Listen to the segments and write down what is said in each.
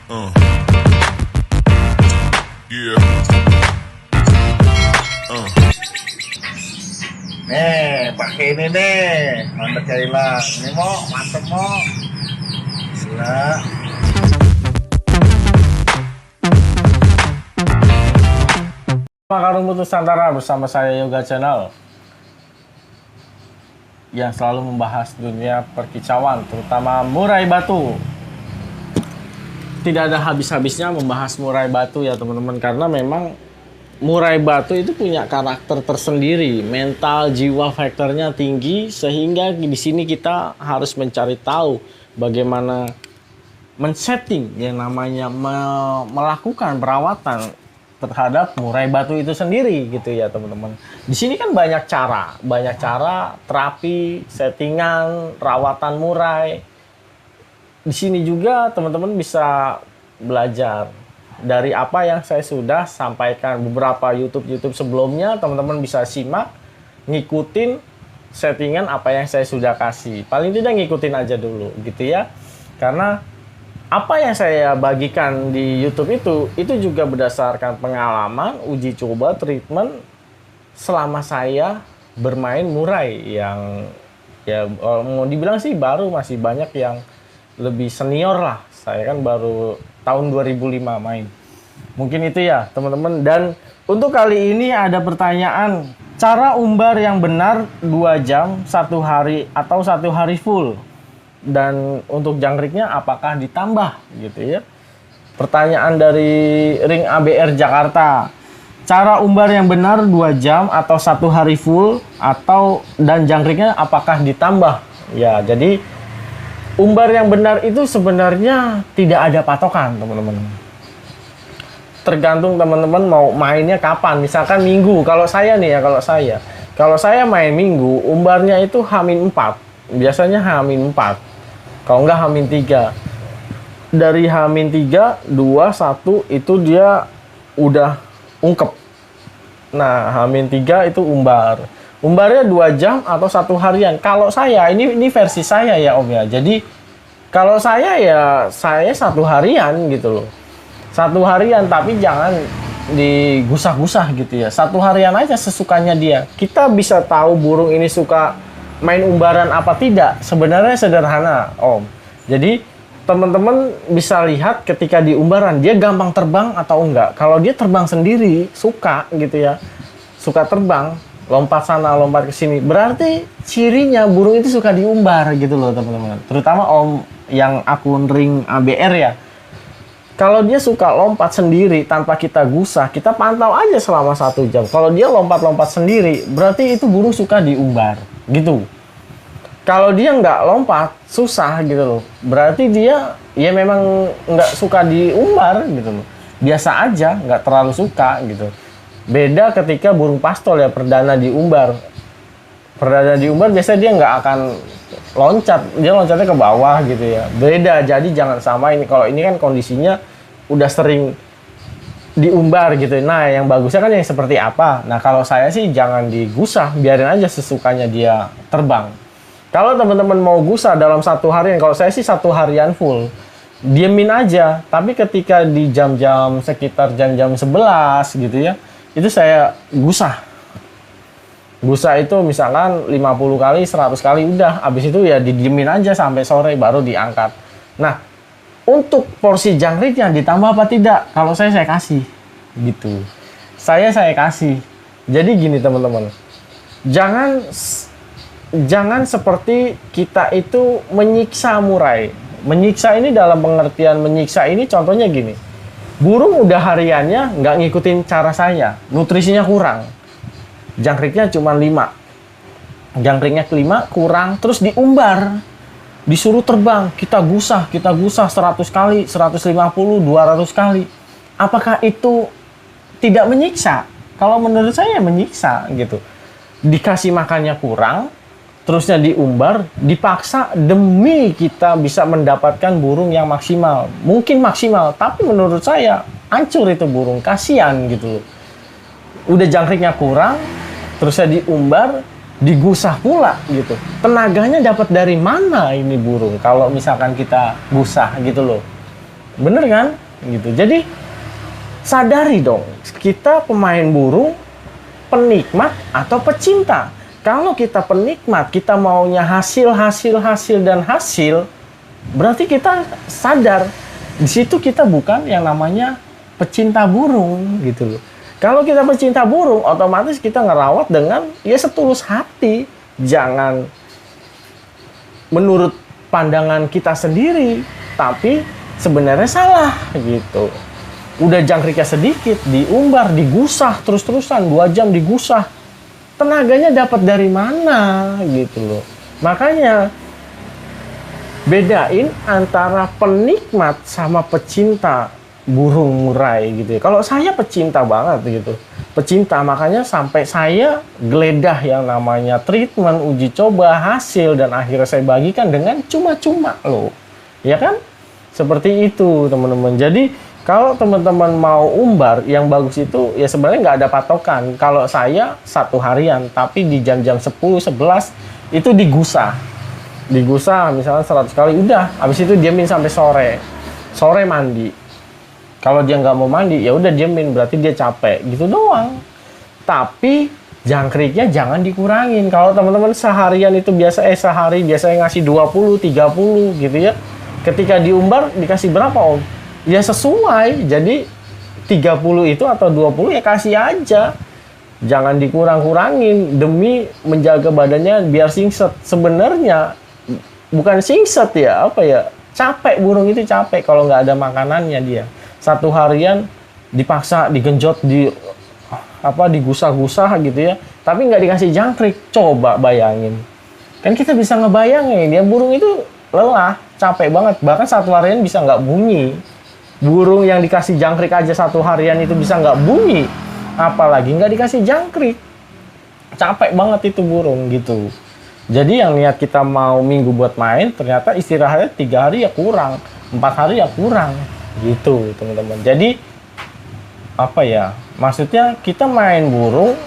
Uh. Yeah. Nih, pakai ini nih, mantep hilang. Ini mau, mantep mau. Gila. Karung Nusantara bersama saya Yoga Channel yang selalu membahas dunia perkicauan, terutama murai batu. Tidak ada habis-habisnya membahas murai batu ya teman-teman, karena memang murai batu itu punya karakter tersendiri, mental jiwa faktornya tinggi, sehingga di sini kita harus mencari tahu bagaimana men-setting yang namanya melakukan perawatan terhadap murai batu itu sendiri gitu ya teman-teman. Di sini kan banyak cara terapi, settingan, rawatan murai. Di sini juga teman-teman bisa belajar dari apa yang saya sudah sampaikan beberapa YouTube sebelumnya. Teman-teman bisa simak, ngikutin settingan apa yang saya sudah kasih. Paling tidak ngikutin aja dulu gitu ya. Karena apa yang saya bagikan di YouTube itu juga berdasarkan pengalaman, uji coba, treatment selama saya bermain murai yang ya mau dibilang sih baru, masih banyak yang lebih senior lah. Saya kan baru tahun 2005 main. Mungkin itu ya teman-teman. Dan untuk kali ini ada pertanyaan, cara umbar yang benar 2 jam 1 hari atau 1 hari full, dan untuk jangkriknya apakah ditambah gitu ya. Pertanyaan dari Ring ABR Jakarta, cara umbar yang benar 2 jam atau 1 hari full dan jangkriknya apakah ditambah ya. Jadi umbar yang benar itu sebenarnya tidak ada patokan teman-teman. Tergantung teman-teman mau mainnya kapan. Misalkan minggu, kalau saya main minggu, umbarnya itu H-4. Biasanya H-4. Kalau enggak H-3. Dari H-3, 2, 1 itu dia udah ungkep. Nah, H-3 itu umbar. Umbarnya 2 jam atau 1 harian. Kalau saya, ini versi saya ya Om ya. Jadi kalau saya 1 harian gitu loh. 1 harian, tapi jangan digusah-gusah gitu ya. 1 harian aja sesukanya dia. Kita bisa tahu burung ini suka main umbaran apa tidak. Sebenarnya sederhana Om. Jadi teman-teman bisa lihat ketika di umbaran dia gampang terbang atau enggak. Kalau dia terbang sendiri, suka gitu ya. Suka terbang, lompat sana, lompat ke sini, berarti cirinya burung itu suka diumbar gitu loh teman-teman. Terutama Om yang akun Ring ABR ya. Kalau dia suka lompat sendiri tanpa kita gusah, kita pantau aja selama 1 jam. Kalau dia lompat-lompat sendiri, berarti itu burung suka diumbar gitu. Kalau dia nggak lompat, susah gitu loh. Berarti dia ya memang nggak suka diumbar gitu loh. Biasa aja, nggak terlalu suka gitu. Beda ketika burung pastol ya, perdana diumbar. Perdana diumbar biasanya dia nggak akan loncat, dia loncatnya ke bawah gitu ya. Beda, jadi jangan samain. Kalau ini kan kondisinya udah sering diumbar gitu. Nah, yang bagusnya kan yang seperti apa? Nah, kalau saya sih jangan digusah, biarin aja sesukanya dia terbang. Kalau teman-teman mau gusah dalam 1 harian, kalau saya sih 1 harian full, diemin aja. Tapi ketika di jam-jam sekitar jam-jam 11 gitu ya, itu saya gusah. Gusah itu misalkan 50 kali, 100 kali udah. Habis itu ya didiemin aja sampai sore baru diangkat. Nah, untuk porsi jangkriknya ditambah apa tidak? Kalau saya kasih gitu. Saya kasih. Jadi gini teman-teman. Jangan seperti kita itu menyiksa murai. Menyiksa ini dalam pengertian menyiksa ini contohnya gini. Burung udah hariannya nggak ngikutin cara saya. Nutrisinya kurang. Jangkriknya cuma 5. Jangkriknya ke-5 kurang, terus diumbar. Disuruh terbang, kita gusah 100 kali, 150, 200 kali. Apakah itu tidak menyiksa? Kalau menurut saya menyiksa gitu. Dikasih makannya kurang, terusnya diumbar, dipaksa demi kita bisa mendapatkan burung yang maksimal. Mungkin maksimal, tapi menurut saya hancur itu burung, kasihan gitu. Udah jangkriknya kurang, terusnya diumbar, digusah pula gitu. Tenaganya dapat dari mana ini burung kalau misalkan kita gusah gitu loh. Bener kan? Gitu. Jadi sadari dong, kita pemain burung penikmat atau pecinta. Kalau kita penikmat, kita maunya hasil, dan hasil, berarti kita sadar di situ kita bukan yang namanya pecinta burung gitu loh. Kalau kita pecinta burung, otomatis kita ngerawat dengan ya setulus hati. Jangan menurut pandangan kita sendiri, tapi sebenarnya salah gitu. Udah jangkriknya sedikit, diumbar, digusah terus-terusan 2 jam digusah. Tenaganya dapat dari mana gitu loh. Makanya bedain antara penikmat sama pecinta burung murai gitu ya. Kalau saya pecinta banget gitu. Pecinta, makanya sampai saya geledah yang namanya treatment, uji coba, hasil, dan akhirnya saya bagikan dengan cuma-cuma loh. Ya kan? Seperti itu teman-teman. Jadi kalau teman-teman mau umbar yang bagus itu ya sebenarnya nggak ada patokan. Kalau saya 1 harian, tapi di jam-jam 10, 11 itu digusah. Digusah misalnya 100 kali, udah. Habis itu diamin sampai sore. Sore mandi. Kalau dia nggak mau mandi, ya udah diamin, berarti dia capek. Gitu doang. Tapi jangkriknya jangan dikurangin. Kalau teman-teman seharian itu sehari biasanya ngasih 20, 30 gitu ya. Ketika diumbar dikasih berapa Om? Ya sesuai. Jadi 30 itu atau 20 ya kasih aja. Jangan dikurang-kurangin demi menjaga badannya biar singset. Sebenarnya bukan singset ya, apa ya? Capek, burung itu capek kalau nggak ada makanannya dia. 1 harian dipaksa digenjot digusah-gusah gitu ya. Tapi nggak dikasih jangkrik. Coba bayangin. Kan kita bisa ngebayangin ya, burung itu lelah, capek banget. Bahkan 1 harian bisa nggak bunyi. Burung yang dikasih jangkrik aja 1 harian itu bisa nggak bunyi, apalagi nggak dikasih jangkrik. Capek banget itu burung gitu. Jadi yang niat kita mau minggu buat main, ternyata istirahatnya 3 hari ya kurang, 4 hari ya kurang gitu teman-teman. Jadi apa ya, maksudnya kita main burung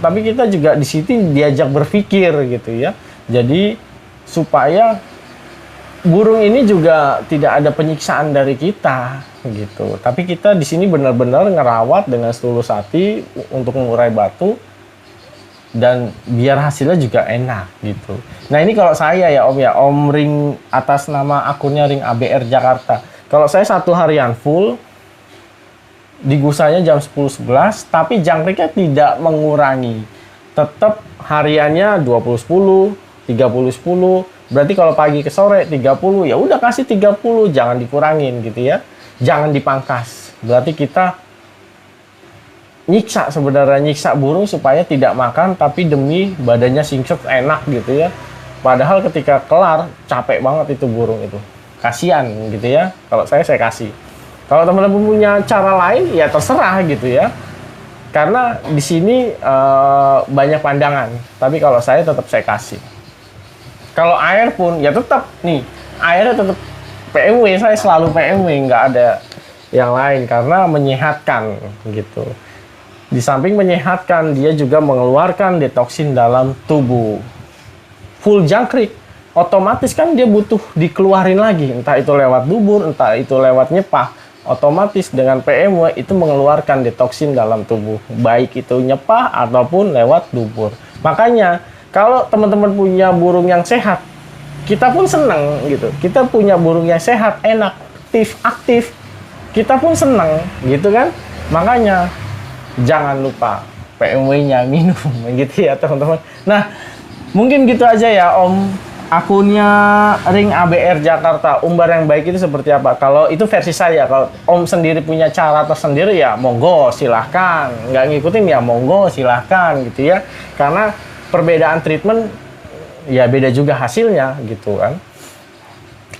tapi kita juga di sini diajak berpikir gitu ya. Jadi supaya burung ini juga tidak ada penyiksaan dari kita gitu. Tapi kita di sini benar-benar ngerawat dengan setulus hati untuk mengurai batu dan biar hasilnya juga enak gitu. Nah ini kalau saya ya Om ya, Om Ring atas nama akunnya Ring ABR Jakarta. Kalau saya 1 harian full digusahnya jam 10-11, tapi jangkriknya tidak mengurangi. Tetap hariannya 20-10, 30-10. Berarti kalau pagi ke sore 30, ya udah kasih 30, jangan dikurangin gitu ya. Jangan dipangkas. Berarti kita nyiksa burung supaya tidak makan tapi demi badannya singset enak gitu ya. Padahal ketika kelar capek banget itu burung itu. Kasihan gitu ya. Kalau saya kasih. Kalau teman-teman punya cara lain ya terserah gitu ya. Karena di sini banyak pandangan, tapi kalau saya tetap saya kasih. Kalau air pun ya tetap nih, airnya tetap PMW, saya selalu PMW, nggak ada yang lain karena menyehatkan gitu. Di samping menyehatkan, dia juga mengeluarkan detoksin dalam tubuh. Full jangkrik, otomatis kan dia butuh dikeluarin lagi, entah itu lewat dubur, entah itu lewat nyepah. Otomatis dengan PMW itu mengeluarkan detoksin dalam tubuh, baik itu nyepah ataupun lewat dubur. Makanya kalau teman-teman punya burung yang sehat, kita pun senang gitu. Kita punya burung yang sehat, enak, aktif, kita pun senang gitu kan. Makanya jangan lupa PMW-nya minum gitu ya teman-teman. Nah, mungkin gitu aja ya Om. Akunnya Ring ABR Jakarta, umbar yang baik itu seperti apa? Kalau itu versi saya, kalau Om sendiri punya cara tersendiri ya monggo silahkan. Nggak ngikutin ya monggo silahkan gitu ya. Karena perbedaan treatment ya beda juga hasilnya gitu kan.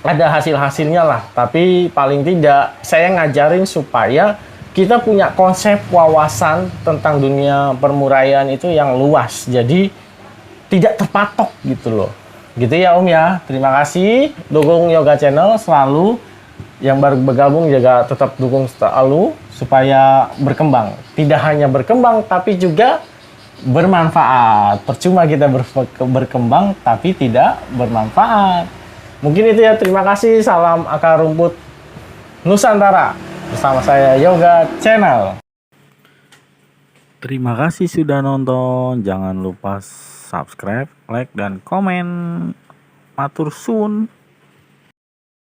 Ada hasil-hasilnya lah, tapi paling tidak saya ngajarin supaya kita punya konsep wawasan tentang dunia permuraian itu yang luas. Jadi tidak terpatok gitu loh. Gitu ya Om ya. Terima kasih dukung Yoga Channel selalu. Yang baru bergabung juga tetap dukung selalu supaya berkembang. Tidak hanya berkembang tapi juga bermanfaat. Percuma kita berkembang tapi tidak bermanfaat. Mungkin itu ya. Terima kasih. Salam akar rumput. Nusantara bersama saya Yoga Channel. Terima kasih sudah nonton. Jangan lupa subscribe, like, dan komen. Matur suwun.